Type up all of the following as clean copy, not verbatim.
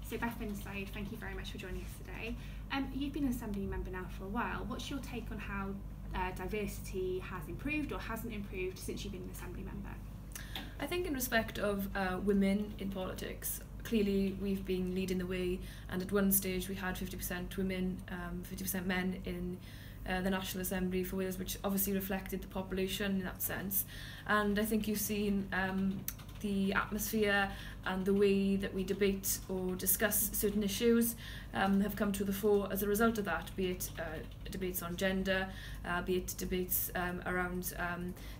So Bethan Sayed, thank you very much for joining us today. You've been an Assembly Member now for a while. What's your take on how diversity has improved or hasn't improved since you've been an Assembly Member? I think in respect of women in politics, clearly we've been leading the way, and at one stage we had 50% women, 50% men in the National Assembly for Wales, which obviously reflected the population in that sense. And I think you've seen the atmosphere and the way that we debate or discuss certain issues have come to the fore as a result of that, be it debates on gender, be it debates around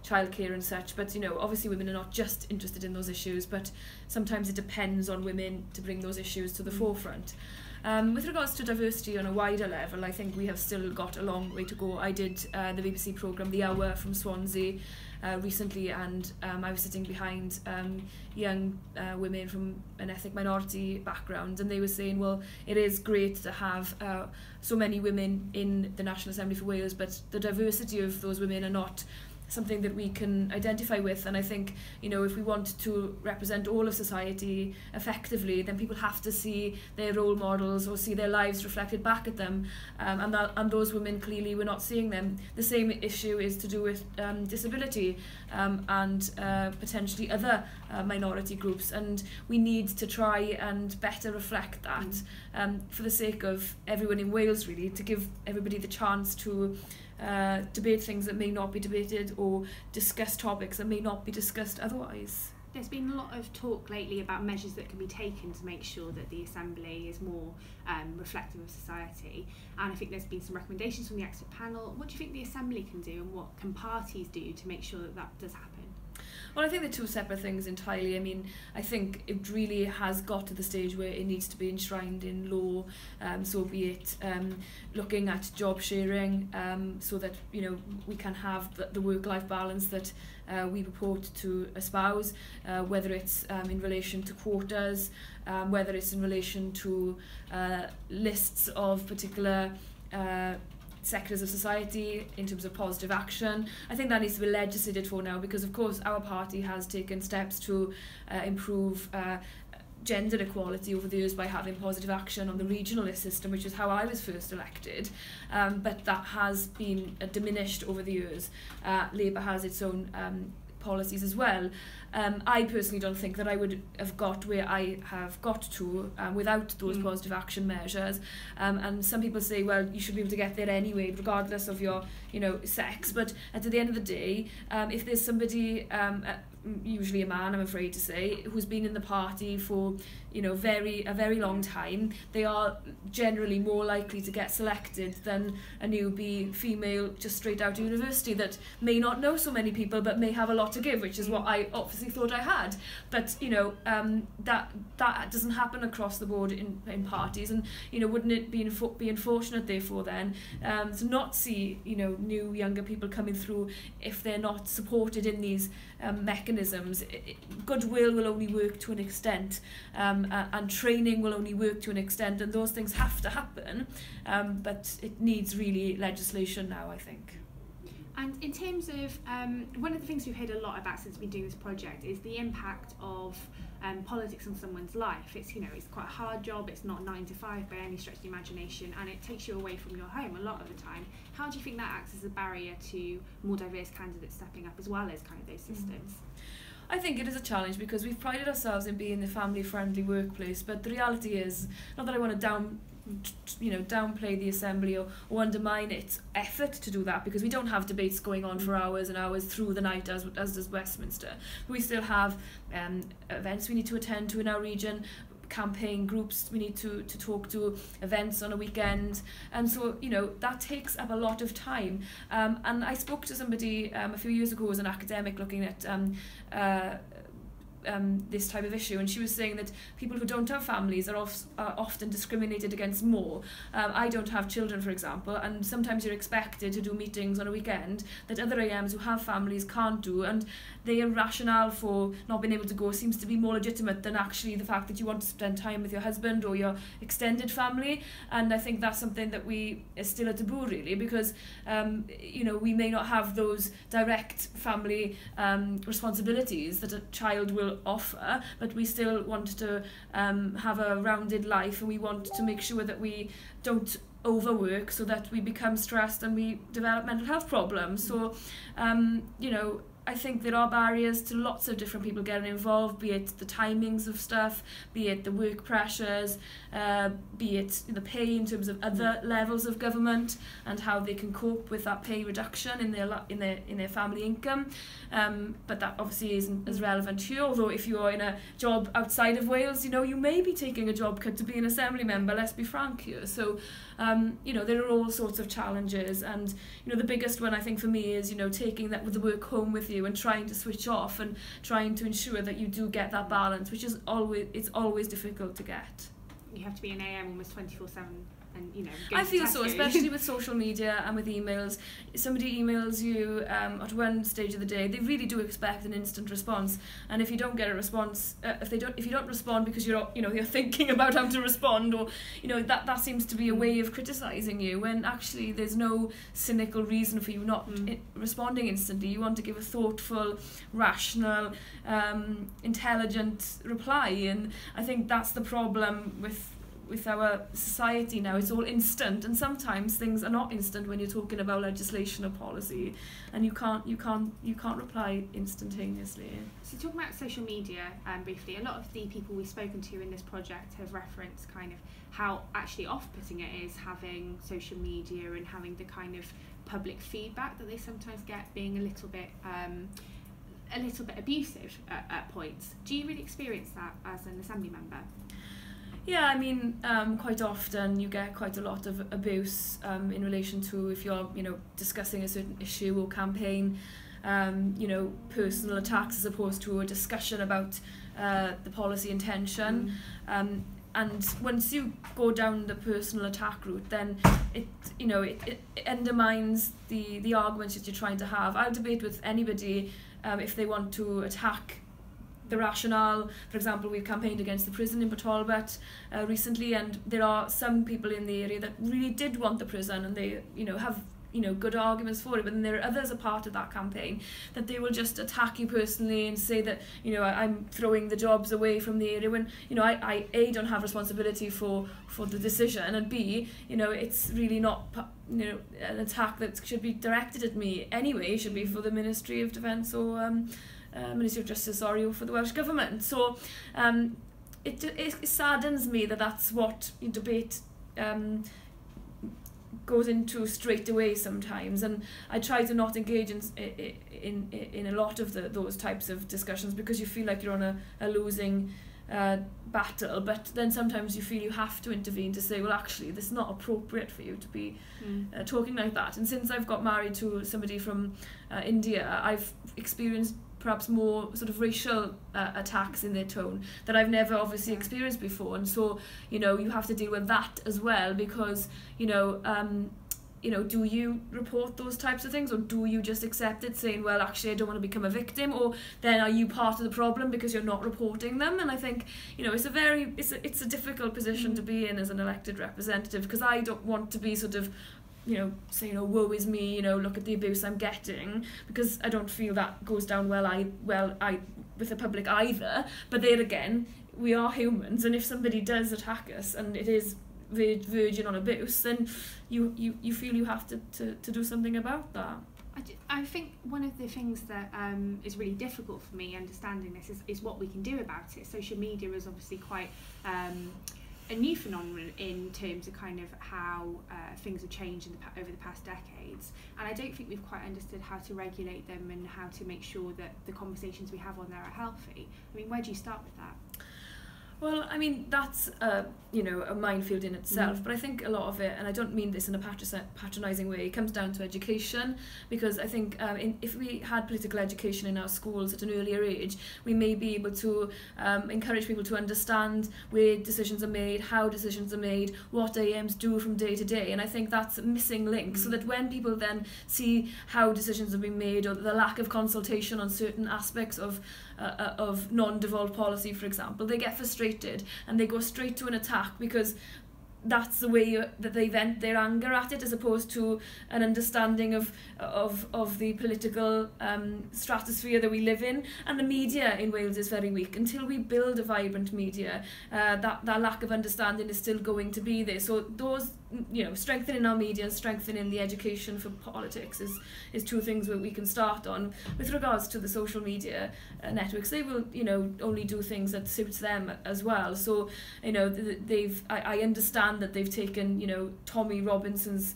childcare and such. But, you know, obviously women are not just interested in those issues, but sometimes it depends on women to bring those issues to the forefront. With regards to diversity on a wider level, I think we have still got a long way to go. I did the BBC programme The Hour from Swansea recently, and I was sitting behind young women from an ethnic minority background, and they were saying, well, it is great to have so many women in the National Assembly for Wales, but the diversity of those women are not something that we can identify with. And I think, you know, if we want to represent all of society effectively, then people have to see their role models or see their lives reflected back at them, and those women, clearly we're not seeing them. The same issue is to do with disability and potentially other minority groups, and we need to try and better reflect that for the sake of everyone in Wales, really, to give everybody the chance to debate things that may not be debated or discuss topics that may not be discussed otherwise. There's been a lot of talk lately about measures that can be taken to make sure that the Assembly is more reflective of society, and I think there's been some recommendations from the expert panel. What do you think the Assembly can do, and what can parties do to make sure that that does happen? Well, I think they're two separate things entirely. I mean, I think it really has got to the stage where it needs to be enshrined in law, so be it looking at job sharing, so that, you know, we can have the work-life balance that we purport to espouse, whether it's in relation to quotas, whether it's in relation to lists of particular sectors of society in terms of positive action. I think that needs to be legislated for now, because of course our party has taken steps to improve gender equality over the years by having positive action on the regional list system, which is how I was first elected, but that has been diminished over the years. Labour has its own policies as well. I personally don't think that I would have got where I have got to without those positive action measures. And some people say, well, you should be able to get there anyway, regardless of your, you know, sex. But at the end of the day, if there's somebody, usually a man, I'm afraid to say, who's been in the party for, you know, a very long time, they are generally more likely to get selected than a newbie female just straight out of university that may not know so many people but may have a lot to give, which is what I obviously thought I had. But, you know, that doesn't happen across the board in parties, and, you know, wouldn't it be unfortunate therefore then to not see, you know, new younger people coming through if they're not supported in these mechanisms. Goodwill will only work to an extent, and training will only work to an extent, and those things have to happen, but it needs really legislation now, I think. And in terms of, one of the things we've heard a lot about since we've been doing this project is the impact of politics on someone's life. It's, you know, it's quite a hard job, it's not 9 to 5 by any stretch of the imagination, and it takes you away from your home a lot of the time. How do you think that acts as a barrier to more diverse candidates stepping up, as well as kind of those systems? I think it is a challenge, because we've prided ourselves in being the family-friendly workplace, but the reality is, not that I want to downplay the Assembly or undermine its effort to do that, because we don't have debates going on for hours and hours through the night as does Westminster. We still have events we need to attend to in our region, campaign groups we need to talk to, events on a weekend, and so, you know, that takes up a lot of time. And I spoke to somebody a few years ago as an academic looking at this type of issue, and she was saying that people who don't have families are often discriminated against more. I don't have children, for example, and sometimes you're expected to do meetings on a weekend that other AMs who have families can't do, and their rationale for not being able to go seems to be more legitimate than actually the fact that you want to spend time with your husband or your extended family. And I think that's something that is still a taboo, really, because you know, we may not have those direct family responsibilities that a child will still offer, but we still want to have a rounded life, and we want to make sure that we don't overwork so that we become stressed and we develop mental health problems. So, you know, I think there are barriers to lots of different people getting involved, be it the timings of stuff, be it the work pressures, be it the pay in terms of other levels of government and how they can cope with that pay reduction in their family income. But that obviously isn't as relevant here, although if you're in a job outside of Wales, you know, you may be taking a job cut to be an Assembly member, let's be frank here. So, you know, there are all sorts of challenges, and, you know, the biggest one I think for me is, you know, taking that with the work home with you and trying to switch off and trying to ensure that you do get that balance, which is always difficult to get. You have to be an AM almost 24/7. And, you know, I feel so, especially with social media and with emails. Somebody emails you at one stage of the day, they really do expect an instant response. And if you don't get a response, if you don't respond because you're thinking about how to respond, or, you know, that seems to be a way of criticising you, when actually there's no cynical reason for you not responding instantly. You want to give a thoughtful, rational, intelligent reply, and I think that's the problem with our society now. It's all instant, and sometimes things are not instant when you're talking about legislation or policy, and you can't reply instantaneously. So talking about social media briefly, a lot of the people we've spoken to in this project have referenced kind of how actually off-putting it is having social media and having the kind of public feedback that they sometimes get being a little bit abusive at points. Do you really experience that as an Assembly member? Yeah, I mean, quite often you get quite a lot of abuse in relation to if you're, you know, discussing a certain issue or campaign, you know, personal attacks as opposed to a discussion about the policy intention. And once you go down the personal attack route, then it undermines the arguments that you're trying to have. I'll debate with anybody if they want to attack the rationale. For example, we've campaigned against the prison in Talbot recently, and there are some people in the area that really did want the prison, and they, you know, have, you know, good arguments for it. But then there are others a part of that campaign that they will just attack you personally and say that, you know, I'm throwing the jobs away from the area, when, you know, I A, don't have responsibility for the decision, and B, you know, it's really not, you know, an attack that should be directed at me anyway. It should be for the Ministry of Defence or Ministry of Justice, or for the Welsh Government. So it saddens me that that's what debate goes into straight away sometimes, and I try to not engage in a lot of those types of discussions, because you feel like you're on a losing battle, but then sometimes you feel you have to intervene to say, well, actually, this is not appropriate for you to be talking like that. And since I've got married to somebody from India, I've experienced perhaps more sort of racial attacks in their tone that I've never obviously experienced before. And so, you know, you have to deal with that as well, because, you know, do you report those types of things, or do you just accept it, saying, well, actually, I don't want to become a victim, or then are you part of the problem because you're not reporting them? And I think, you know, it's a difficult position to be in as an elected representative, because I don't want to be sort of, you know, saying, oh, woe is me, you know, look at the abuse I'm getting, because I don't feel that goes down well with the public either. But there again, we are humans, and if somebody does attack us and it is verging on abuse, then you feel you have to do something about that. I think one of the things that is really difficult for me understanding this is what we can do about it. Social media is obviously quite a new phenomenon in terms of kind of how things have changed over the past decades, and I don't think we've quite understood how to regulate them and how to make sure that the conversations we have on there are healthy. I mean, where do you start with that? Well, I mean, that's a minefield in itself, but I think a lot of it, and I don't mean this in a patronising way, it comes down to education, because I think if we had political education in our schools at an earlier age, we may be able to encourage people to understand where decisions are made, how decisions are made, what AMs do from day to day, and I think that's a missing link, so that when people then see how decisions have been made, or the lack of consultation on certain aspects of non-devolved policy, for example, they get frustrated and they go straight to an attack, because that's the way that they vent their anger at it, as opposed to an understanding of the political stratosphere that we live in. And the media in Wales is very weak. Until we build a vibrant media, that lack of understanding is still going to be there. So those, strengthening our media and strengthening the education for politics is two things that we can start on. With regards to the social media networks, they will only do things that suits them as well. So I understand that they've taken Tommy Robinson's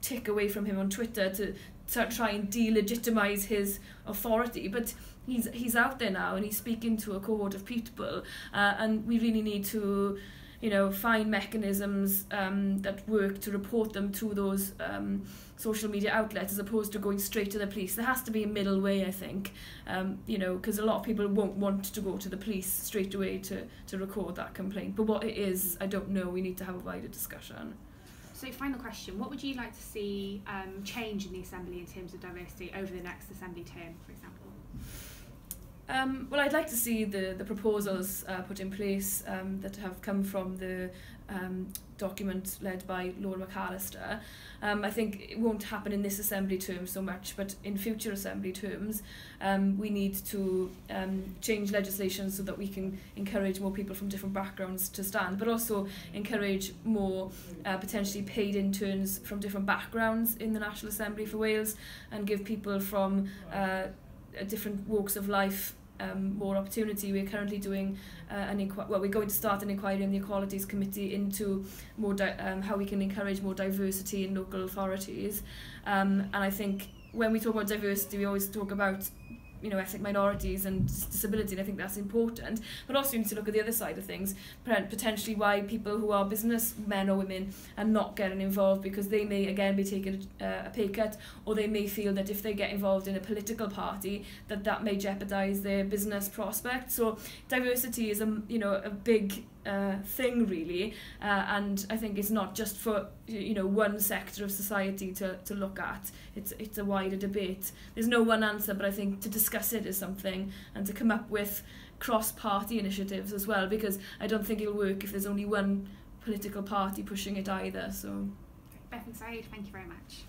tick away from him on Twitter to try and delegitimize his authority, but he's out there now and he's speaking to a cohort of people, and we really need to find mechanisms that work to report them to those social media outlets, as opposed to going straight to the police. There has to be a middle way, I think, because a lot of people won't want to go to the police straight away to record that complaint. But what it is, I don't know. We need to have a wider discussion. So final question, what would you like to see change in the Assembly in terms of diversity over the next Assembly term, for example? Well, I'd like to see the proposals put in place that have come from the document led by Lord McAllister. I think it won't happen in this Assembly term so much, but in future Assembly terms we need to change legislation so that we can encourage more people from different backgrounds to stand, but also encourage more potentially paid interns from different backgrounds in the National Assembly for Wales, and give people from different walks of life more opportunity. We're currently doing we're going to start an inquiry in the Equalities Committee into more how we can encourage more diversity in local authorities, and I think when we talk about diversity, we always talk about ethnic minorities and disability, and I think that's important, but also you need to look at the other side of things, potentially why people who are businessmen or women are not getting involved, because they may again be taking a pay cut, or they may feel that if they get involved in a political party that may jeopardise their business prospects. So diversity is a big thing really, and I think it's not just for one sector of society to look at. It's a wider debate. There's no one answer, but I think to discuss it is something, and to come up with cross-party initiatives as well, because I don't think it'll work if there's only one political party pushing it either. So Bethan Sayed, thank you very much.